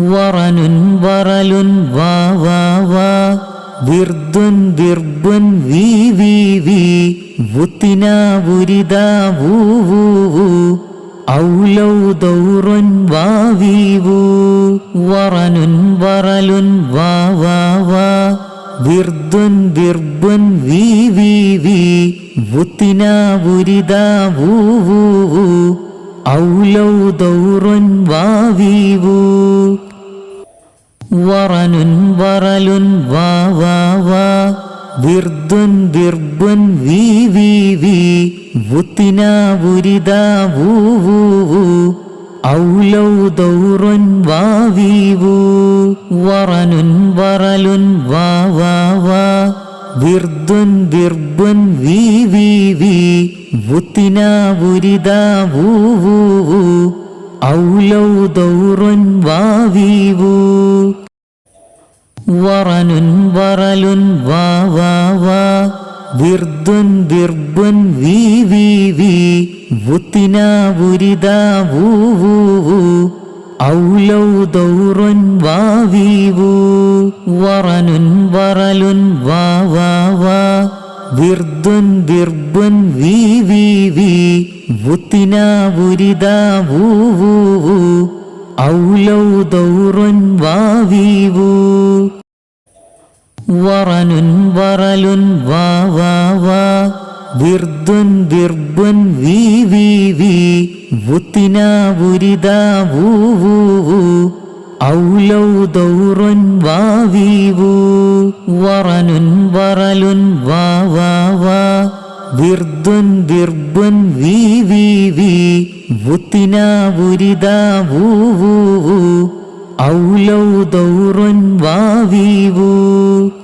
വറനുൻ വറലുൻ വാ വാ വാ വിർദുൻ ദിർബുൻ വി വി വി വുത്തിന വുരിദ വൂ വൂ വൂ ഔലൗ ദൗറുൻ വാ വി വൂ വറനുൻ വറലുൻ വാ വാ വാ വിർദുൻ ദിർബുൻ വി വി വി വുത്തിന വുരിദ വൂ വൂ വൂ ഔലൗ ദൗറുൻ വാ വി വൂ വറനുൻ വറലുൻ വാ വാ വാ വിർദുൻ ദിർബുൻ വി വി വി വുത്തിന വുരിദ വൂ വൂ വൂ ഔലൗ ദൗറുൻ വാ വി വൂ വറനുൻ വറലുൻ വാ വാ വാ വിർദുൻ ദിർബുൻ വി വി വി വുത്തിന വുരിദ വൂ വൂ വൂ ഔലൗ ദൗറുൻ വാ വി വൂ വറനുൻ വറലുൻ വാ വാ വാ വിർദുൻ ദിർബുൻ വി വി വി വുത്തിന വുരിദ വൂ വൂ വൂ ഔലൗ ദൗറുൻ വാ വി വൂ വറനുൻ വറലുൻ വാ വാ വാ വിർദുൻ ദിർബുൻ വി വി വി വുത്തിന വുരിദ വൂ വൂ വൂ ഔലൗ ദൗറുൻ വാ വി വൂ വറനുൻ വറലുൻ വാ വാ വാ വിർദുൻ ദിർബുൻ വി വി വി വുത്തിന വുരിദ വൂ വൂ വൂ ഔലൗ ദൗറുൻ വാ വി വൂ വറനുൻ വറലുൻ വാ വാ വാ വിർദുൻ ദിർബുൻ വി വി വി വുത്തിന വുരിദ വൂ വൂ വൂ ഔലൗ ദൗറുൻ വാ വി വൂ